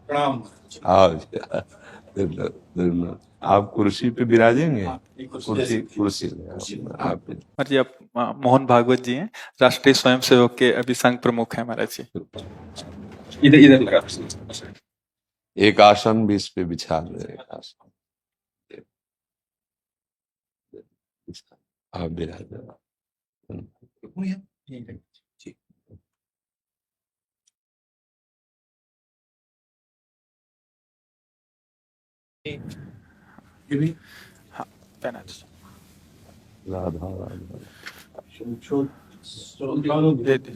प्रणाम। आओ जी, धन्यवाद। आप कुर्सी पे विराजेंगे। कुर्सी कुर्सी आप जी आप मोहन भागवत जी हैं, राष्ट्रीय स्वयंसेवक के अभी संघ प्रमुख हैं महाराज जी। इधर इधर लगा। एक आसन भी इस पे बिछा दे। एक आसन आप विराज। ये भी हाँ पहना दीजिए। राधा राधा दे दे।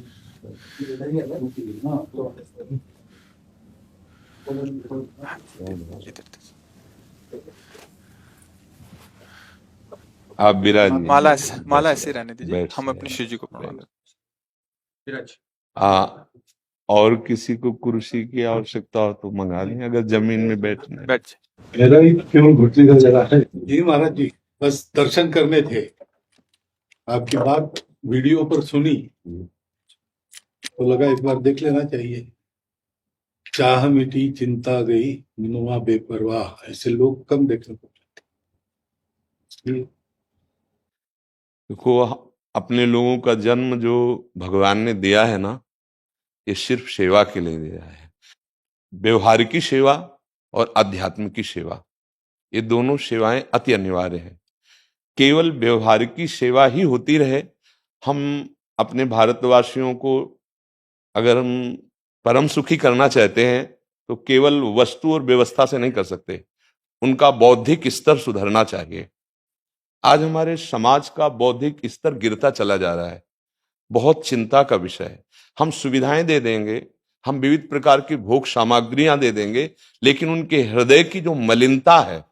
इधर दीजिए। आप विराज। माला ऐसे रहने दीजिए, बैठ हम से अपनी शिव जी को प्रणाम करते विराज। और किसी को कुर्सी की आवश्यकता हो तो मंगा लें, अगर जमीन में बैठना हैं। है। बैठ जाइए। मेरा ही केवल घुटने का जगह है जी महाराज जी, बस दर्शन करने थे। आपकी बात वीडियो पर सुनी तो लगा एक बार देख लेना चाहिए। चाह मिटी चिंता गई मनुआ बेपरवाह, ऐसे लोग कम देखने को मिलते। देखो, अपने लोगों का जन्म जो भगवान ने दिया है ना, ये सिर्फ सेवा के लिए दिया है। व्यवहारिकी सेवा और आध्यात्म की सेवा, ये दोनों सेवाएं अति अनिवार्य है। केवल व्यवहारिकी सेवा ही होती रहे, हम अपने भारतवासियों को अगर हम परम सुखी करना चाहते हैं तो केवल वस्तु और व्यवस्था से नहीं कर सकते, उनका बौद्धिक स्तर सुधरना चाहिए। आज हमारे समाज का बौद्धिक स्तर गिरता चला जा रहा है, बहुत चिंता का विषय है। हम सुविधाएं दे देंगे, हम विविध प्रकार की भोग सामग्रियां दे देंगे, लेकिन उनके हृदय की जो मलिनता है,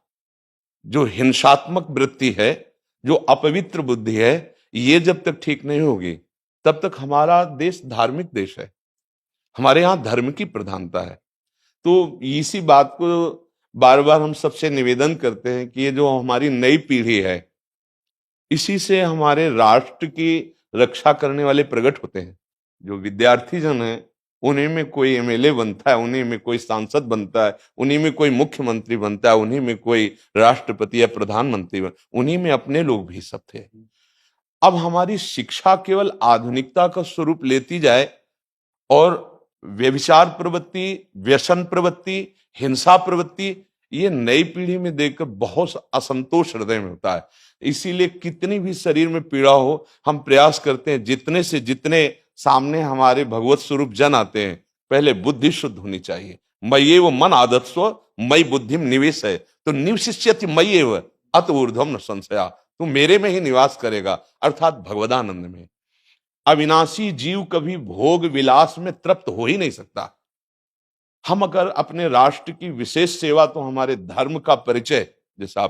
जो हिंसात्मक वृत्ति है, जो अपवित्र बुद्धि है, ये जब तक ठीक नहीं होगी तब तक हमारा देश धार्मिक देश है, हमारे यहाँ धर्म की प्रधानता है। तो इसी बात को बार बार हम सबसे निवेदन करते हैं कि ये जो हमारी नई पीढ़ी है, इसी से हमारे राष्ट्र की रक्षा करने वाले प्रकट होते हैं। जो विद्यार्थी जन है, उन्हीं में कोई एमएलए बनता है, उन्हीं में कोई सांसद बनता है, उन्हीं में कोई मुख्यमंत्री बनता है, उन्हीं में कोई राष्ट्रपति या प्रधानमंत्री उन्हीं में अपने लोग भी सब थे। अब हमारी शिक्षा केवल आधुनिकता का स्वरूप लेती जाए और व्यभिचार प्रवृत्ति, व्यसन प्रवृत्ति, हिंसा प्रवृत्ति, ये नई पीढ़ी में देखकर बहुत असंतोष हृदय में होता है। इसीलिए कितनी भी शरीर में पीड़ा हो, हम प्रयास करते हैं जितने से जितने सामने हमारे भगवत स्वरूप जन आते हैं, पहले बुद्धि शुद्ध होनी चाहिए। मय्ये वो मन आदत्स्व मई बुद्धिम निवेश है, तो निवशिष्यति मय्ये वो अत ऊर्ध्वम न संशया, तू मेरे में ही निवास करेगा, अर्थात भगवदानंद में। अविनाशी जीव कभी भोग विलास में तृप्त हो ही नहीं सकता। हम अगर अपने राष्ट्र की विशेष सेवा, तो हमारे धर्म का परिचय, जैसा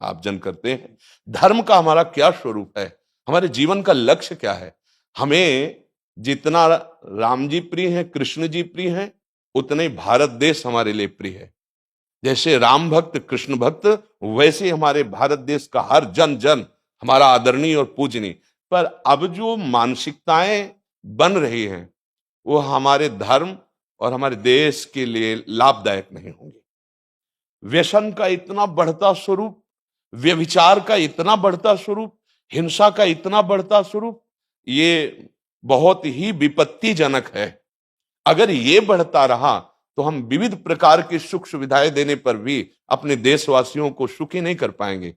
आप जन करते हैं, धर्म का हमारा क्या स्वरूप है, हमारे जीवन का लक्ष्य क्या है। हमें जितना राम जी प्रिय हैं, कृष्ण जी प्रिय हैं, उतने भारत देश हमारे लिए प्रिय है। जैसे राम भक्त कृष्ण भक्त, वैसे हमारे भारत देश का हर जन जन हमारा आदरणीय और पूजनीय। पर अब जो मानसिकताएं बन रही हैं, वो हमारे धर्म और हमारे देश के लिए लाभदायक नहीं होंगी। व्यसन का इतना बढ़ता स्वरूप, व्यभिचार का इतना बढ़ता स्वरूप, हिंसा का इतना बढ़ता स्वरूप, ये बहुत ही विपत्तिजनक है। अगर ये बढ़ता रहा तो हम विविध प्रकार की सुख सुविधाएं देने पर भी अपने देशवासियों को सुखी नहीं कर पाएंगे,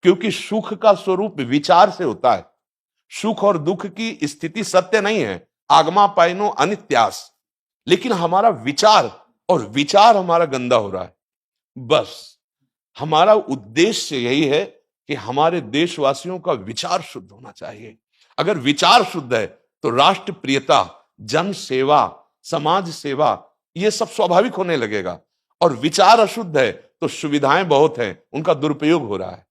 क्योंकि सुख का स्वरूप विचार से होता है। सुख और दुख की स्थिति सत्य नहीं है, आगमा पाइनो अनित्यास, लेकिन हमारा विचार, और विचार हमारा गंदा हो रहा है। बस हमारा उद्देश्य यही है कि हमारे देशवासियों का विचार शुद्ध होना चाहिए। अगर विचार शुद्ध है तो राष्ट्र प्रियता, जन सेवा, समाज सेवा, ये सब स्वाभाविक होने लगेगा। और विचार अशुद्ध है तो सुविधाएं बहुत हैं, उनका दुरुपयोग हो रहा है।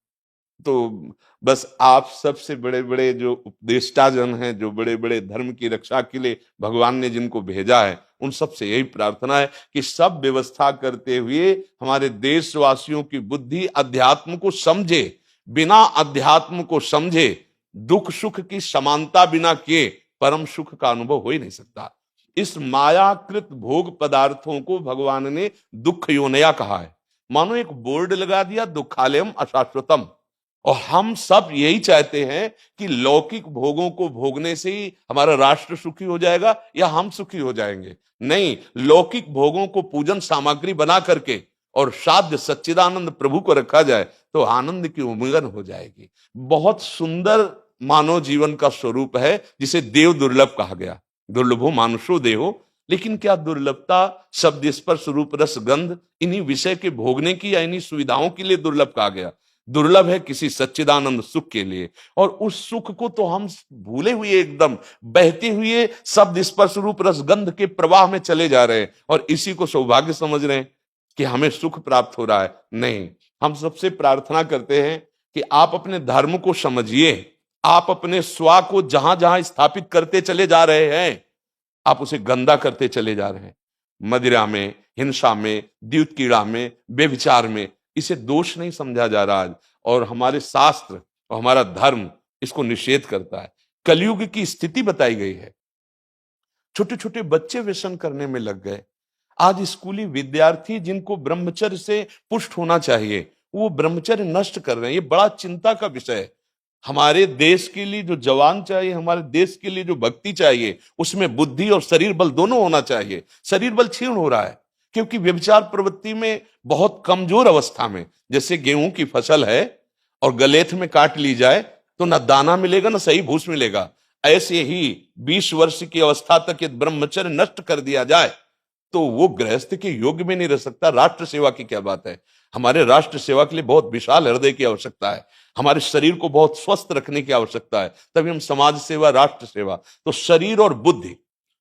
तो बस आप सबसे बड़े बड़े जो उपदेष्टा जन हैं, जो बड़े बड़े धर्म की रक्षा के लिए भगवान ने जिनको भेजा है, उन सबसे यही प्रार्थना है कि सब व्यवस्था करते हुए हमारे देशवासियों की बुद्धि अध्यात्म को समझे। बिना अध्यात्म को समझे दुख सुख की समानता बिना किए परम सुख का अनुभव हो ही नहीं सकता। इस मायाकृत भोग पदार्थों को भगवान ने दुख योनया कहा है। मानो एक बोर्ड लगा दिया, दुखालयम अशाश्वतम। और हम सब यही चाहते हैं कि लौकिक भोगों को भोगने से ही हमारा राष्ट्र सुखी हो जाएगा या हम सुखी हो जाएंगे। नहीं, लौकिक भोगों को पूजन सामग्री बना करके और साध्य सच्चिदानंद प्रभु को रखा जाए तो आनंद की उमंगन हो जाएगी। बहुत सुंदर मानव जीवन का स्वरूप है, जिसे देव दुर्लभ कहा गया। दुर्लभो मानुषो देहो। लेकिन क्या दुर्लभता शब्द स्पर्श रूप रस गंध इन्हीं विषय के भोगने की या इन्हीं सुविधाओं के लिए दुर्लभ कहा गया? दुर्लभ है किसी सच्चिदानंद सुख के लिए। और उस सुख को तो हम भूले हुए, एकदम बहते हुए शब्द स्पर्श रूप रस गंध के प्रवाह में चले जा रहे हैं और इसी को सौभाग्य समझ रहे हैं कि हमें सुख प्राप्त हो रहा है। नहीं, हम सबसे प्रार्थना करते हैं कि आप अपने धर्म को समझिए। आप अपने स्वा को जहां जहां स्थापित करते चले जा रहे हैं, आप उसे गंदा करते चले जा रहे हैं। मदिरा में, हिंसा में, द्यूत कीड़ा में, बेविचार में। इसे दोष नहीं समझा जा रहा आज। और हमारे शास्त्र और हमारा धर्म इसको निषेध करता है। कलयुग की स्थिति बताई गई है। छोटे छोटे बच्चे व्यसन करने में लग गए। आज स्कूली विद्यार्थी जिनको ब्रह्मचर्य से पुष्ट होना चाहिए, वो ब्रह्मचर्य नष्ट कर रहे हैं। ये बड़ा चिंता का विषय है। हमारे देश के लिए जो जवान चाहिए, हमारे देश के लिए जो भक्ति चाहिए, उसमें बुद्धि और शरीर बल दोनों होना चाहिए। शरीर बल क्षीण हो रहा है क्योंकि व्यभिचार प्रवृत्ति में बहुत कमजोर अवस्था में, जैसे गेहूं की फसल है और गलेथ में काट ली जाए तो न दाना मिलेगा न सही भूस मिलेगा। ऐसे ही 20 वर्ष की अवस्था तक यदि ब्रह्मचर्य नष्ट कर दिया जाए तो वो गृहस्थ के योग्य में नहीं रह सकता। राष्ट्र सेवा की क्या बात है। हमारे राष्ट्र सेवा के लिए बहुत विशाल हृदय की आवश्यकता है। हमारे शरीर को बहुत स्वस्थ रखने की आवश्यकता है, तभी हम समाज सेवा, राष्ट्र सेवा। तो शरीर और बुद्धि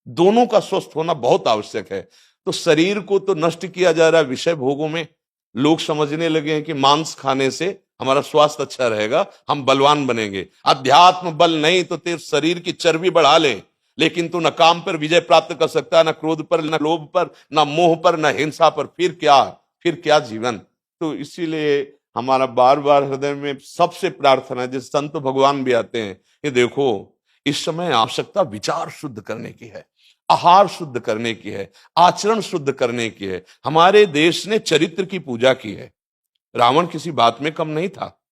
दोनों का स्वस्थ होना बहुत आवश्यक है। तो शरीर को तो नष्ट किया जा रहा है विषय भोगों में। लोग समझने लगे हैं कि मांस खाने से हमारा स्वास्थ्य अच्छा रहेगा, हम बलवान बनेंगे। अध्यात्म बल नहीं तो तेरे शरीर की चर्बी बढ़ा ले, लेकिन तू न काम पर विजय प्राप्त कर सकता, न क्रोध पर, न लोभ पर, न मोह पर, न हिंसा पर। फिर क्या जीवन। तो इसीलिए हमारा बार बार हृदय में सबसे प्रार्थना है, जिस संत भगवान भी आते हैं, ये देखो इस समय आवश्यकता विचार शुद्ध करने की है, आहार शुद्ध करने की है, आचरण शुद्ध करने की है। हमारे देश ने चरित्र की पूजा की है। रावण किसी बात में कम नहीं था।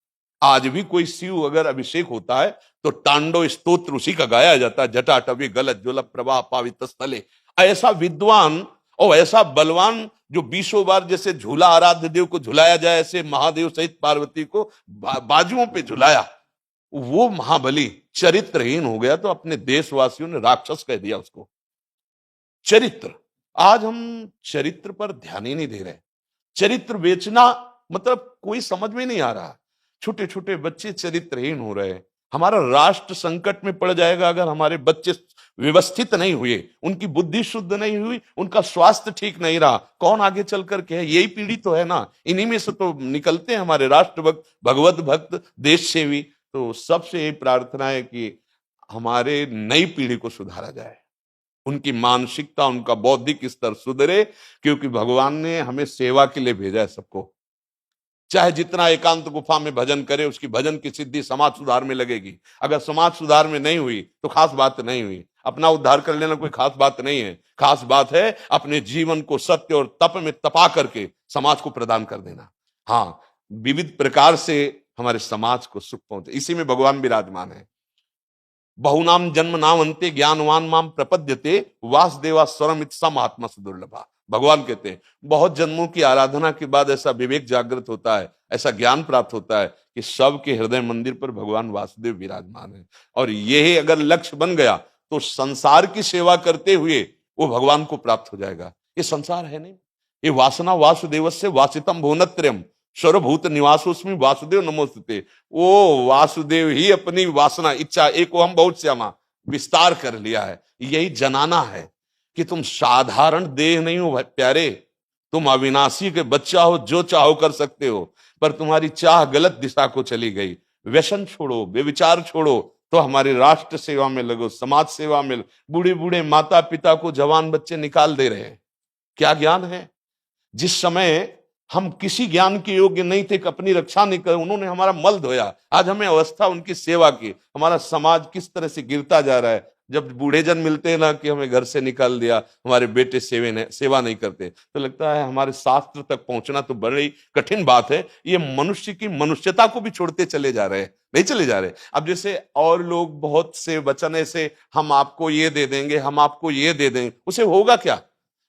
आज भी कोई शिव अगर अभिषेक होता है तो तांडव स्तोत्र उसी का गाया जाता है। जटाटवी गलत ज्वल प्रवाह पावित स्थले। ऐसा विद्वान और ऐसा बलवान जो 20 बार जैसे झूला आराध्य देव को झुलाया जाए, ऐसे महादेव सहित पार्वती को बाजुओं पे झुलाया, वो महाबली चरित्रहीन हो गया तो अपने देशवासियों ने राक्षस कह दिया उसको। चरित्र, आज हम चरित्र पर ध्यान ही नहीं दे रहे। चरित्र बेचना मतलब कोई समझ में नहीं आ रहा। छोटे छोटे बच्चे चरित्रहीन हो रहे हैं। हमारा राष्ट्र संकट में पड़ जाएगा अगर हमारे बच्चे व्यवस्थित नहीं हुए, उनकी बुद्धि शुद्ध नहीं हुई, उनका स्वास्थ्य ठीक नहीं रहा। कौन आगे चल करके है? यही पीढ़ी तो है ना। इन्हीं में से तो निकलते हैं हमारे राष्ट्र भक्त, भगवत भक्त, देश सेवी। तो सबसे यही प्रार्थना है कि हमारे नई पीढ़ी को सुधारा जाए, उनकी मानसिकता, उनका बौद्धिक स्तर सुधरे, क्योंकि भगवान ने हमें सेवा के लिए भेजा है सबको। चाहे जितना एकांत गुफा में भजन करे, उसकी भजन की सिद्धि समाज सुधार में लगेगी। अगर समाज सुधार में नहीं हुई तो खास बात नहीं हुई। अपना उद्धार कर लेना कोई खास बात नहीं है। खास बात है अपने जीवन को सत्य और तप में तपा करके समाज को प्रदान कर देना। हाँ, विविध प्रकार से हमारे समाज को सुख पहुंचे, इसी में भगवान विराजमान है। बहुनाम जन्म नाम अंते ज्ञानवान माम प्रपद्यते वासुदेवा स्वरमित सम आत्मा सुदुर्लभा। भगवान कहते हैं बहुत जन्मों की आराधना के बाद ऐसा विवेक जागृत होता है, ऐसा ज्ञान प्राप्त होता है कि सबके हृदय मंदिर पर भगवान वासुदेव विराजमान है। और यही अगर लक्ष्य बन गया तो संसार की सेवा करते हुए वो भगवान को प्राप्त हो जाएगा। ये संसार है नहीं, ये वासना वासुदेवस्य वासितम भुवनत्रयम् सर्वभूत निवासोस्मि वासुदेव नमोस्तुते। वो वासुदेव ही अपनी वासना, इच्छा, एको हम बहुत श्यामा विस्तार कर लिया है। यही जनाना है कि तुम साधारण देह नहीं हो प्यारे, तुम अविनाशी के बच्चा हो, जो चाहो कर सकते हो। पर तुम्हारी चाह गलत दिशा को चली गई। व्यसन छोड़ो, बेविचार छोड़ो, तो हमारी राष्ट्र सेवा में लगो, समाज सेवा में। बूढ़े बूढ़े माता पिता को जवान बच्चे निकाल दे रहे हैं। क्या ज्ञान है? जिस समय हम किसी ज्ञान के योग्य नहीं थे कि अपनी रक्षा नहीं कर, उन्होंने हमारा मल धोया। आज हमें अवस्था उनकी सेवा की। हमारा समाज किस तरह से गिरता जा रहा है। जब बूढ़े जन मिलते हैं ना कि हमें घर से निकाल दिया, हमारे बेटे सेवा नहीं करते, तो लगता है हमारे शास्त्र तक पहुंचना तो बड़ी कठिन बात है। ये मनुष्य की मनुष्यता को भी छोड़ते चले जा रहे हैं, नहीं चले जा रहे। अब जैसे और लोग बहुत से वचन ऐसे, हम आपको ये दे देंगे, हम आपको ये दे देंगे, उसे होगा क्या?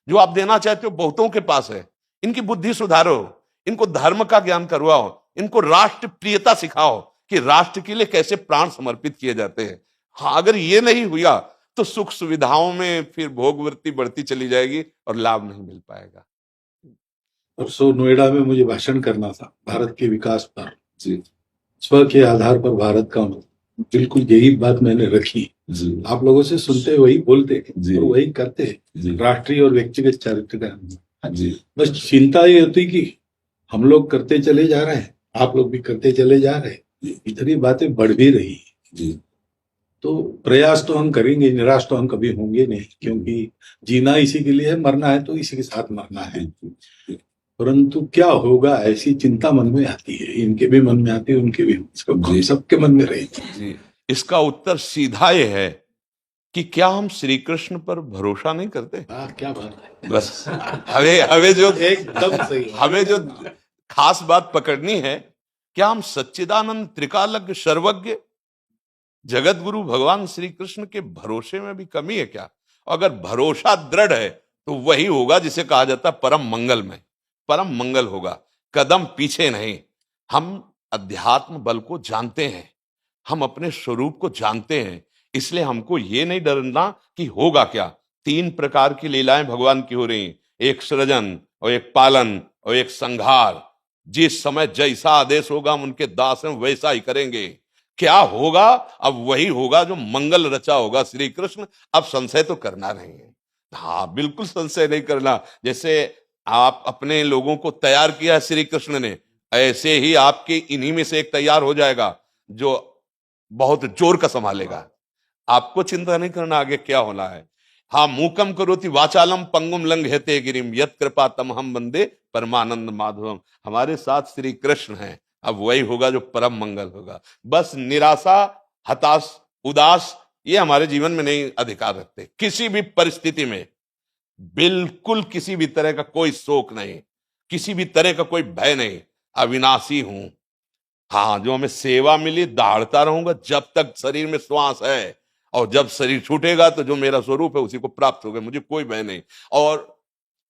जो आप देना चाहते हो बहुतों के पास है। इनकी बुद्धि सुधारो, इनको धर्म का ज्ञान करवाओ, इनको राष्ट्र प्रियता सिखाओ कि राष्ट्र के लिए कैसे प्राण समर्पित किए जाते हैं। हाँ, अगर ये नहीं हुआ तो सुख सुविधाओं में फिर भोगवृत्ति बढ़ती चली जाएगी और लाभ नहीं मिल पाएगा। परसों नोएडा में मुझे भाषण करना था भारत के विकास पर जी, स्व के आधार पर भारत का बिल्कुल यही बात मैंने रखी जी। आप लोगों से सुनते वही बोलते और वही करते, राष्ट्रीय और व्यक्तिगत चरित्र का जी। बस चिंता ये होती कि हम लोग करते चले जा रहे हैं, आप लोग भी करते चले जा रहे हैं, इतनी बातें बढ़ भी रही जी। तो प्रयास तो हम करेंगे, निराश तो हम कभी होंगे नहीं, क्योंकि जीना इसी के लिए है, मरना है तो इसी के साथ मरना है। परंतु क्या होगा ऐसी चिंता मन में आती है, इनके भी मन में आती है, उनके भी, सबके मन में रहेगी। इसका उत्तर सीधा ये है कि क्या हम श्री कृष्ण पर भरोसा नहीं करते? क्या बात है, बस हमें जो एकदम सही, हमें जो खास बात पकड़नी है, क्या हम सच्चिदानंद त्रिकालज्ञ सर्वज्ञ जगत गुरु भगवान श्री कृष्ण के भरोसे में भी कमी है क्या? अगर भरोसा दृढ़ है तो वही होगा जिसे कहा जाता है परम मंगल में, परम मंगल होगा, कदम पीछे नहीं। हम अध्यात्म बल को जानते हैं, हम अपने स्वरूप को जानते हैं, इसलिए हमको ये नहीं डरना कि होगा क्या। 3 प्रकार की लीलाएं भगवान की हो रही, एक सृजन और एक पालन और एक संहार। जिस समय जैसा आदेश होगा हम उनके दास हैं, वैसा ही करेंगे। क्या होगा? अब वही होगा जो मंगल रचा होगा श्री कृष्ण। अब संशय तो करना नहीं है, हाँ बिल्कुल संशय नहीं करना। जैसे आप अपने लोगों को तैयार किया श्री कृष्ण ने, ऐसे ही आपके इन्हीं में से एक तैयार हो जाएगा जो बहुत जोर का संभालेगा। आपको चिंता नहीं करना आगे क्या होना है। हाँ, मूकम करोति वाचालम पंगुम लंघयते गिरिम यत् कृपा तमहम वंदे परमानंद माधवम। हमारे साथ श्री कृष्ण हैं, अब वही होगा जो परम मंगल होगा। बस निराशा, हताश, उदास ये हमारे जीवन में नहीं अधिकार रखते। किसी भी परिस्थिति में बिल्कुल किसी भी तरह का कोई शोक नहीं, किसी भी तरह का कोई भय नहीं। अविनाशी हूं, हाँ जो हमें सेवा मिली दहाड़ता रहूंगा जब तक शरीर में श्वास है, और जब शरीर छूटेगा तो जो मेरा स्वरूप है उसी को प्राप्त होगा, मुझे कोई भय नहीं। और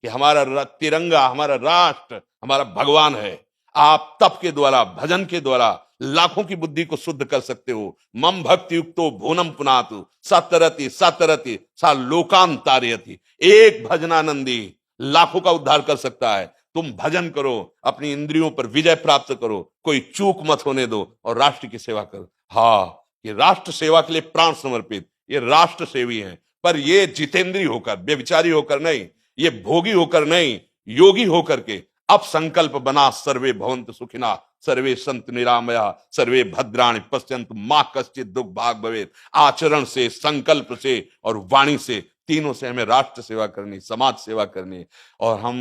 कि हमारा तिरंगा, हमारा राष्ट्र, हमारा भगवान है। आप तप के द्वारा, भजन के द्वारा लाखों की बुद्धि को शुद्ध कर सकते हो। मम भक्ति युक्तो भुवनम पुनातु सतरति सतरति सा लोकांतारयति। एक भजनानंदी लाखों का उद्धार कर सकता है। तुम भजन करो, अपनी इंद्रियों पर विजय प्राप्त करो, कोई चूक मत होने दो और राष्ट्र की सेवा करो। हाँ, ये राष्ट्र सेवा के लिए प्राण समर्पित, ये राष्ट्र सेवी हैं। पर ये जितेंद्री होकर, व्यभिचारी होकर नहीं, ये भोगी होकर नहीं, योगी होकर के अब संकल्प बना, सर्वे भवन्तु सुखिना सर्वे संतु निरामया सर्वे भद्राणि पश्यन्तु मां कश्चित् दुख भाग भवेत्। आचरण से, संकल्प से और वाणी से, तीनों से हमें राष्ट्र सेवा करनी, समाज सेवा करनी। और हम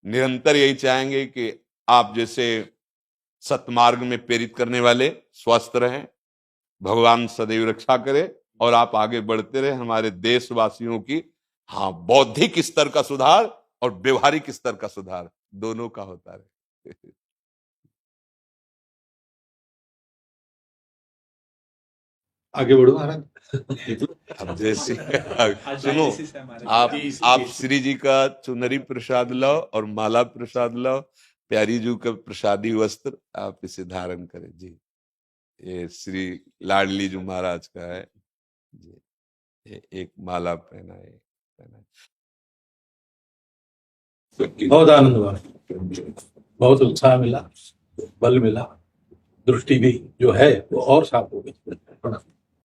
निरंतर यही चाहेंगे कि आप जैसे सतमार्ग में प्रेरित करने वाले स्वस्थ रहें, भगवान सदैव रक्षा करे और आप आगे बढ़ते रहे। हमारे देशवासियों की हाँ बौद्धिक स्तर का सुधार और व्यवहारिक स्तर का सुधार दोनों का होता रहे। आगे बढ़ो महाराज। अब जैसे सुनो, आप श्री जी का चुनरी प्रसाद लाओ और माला प्रसाद लाओ, प्यारी जी का प्रसादी वस्त्र आप इसे धारण करें जी। ये श्री लाडली जी महाराज का है जी, ये एक माला पहनाए। बहुत आनंद हुआ, बहुत उत्साह मिला, बल मिला, दृष्टि भी जो है वो और साफ हो गई।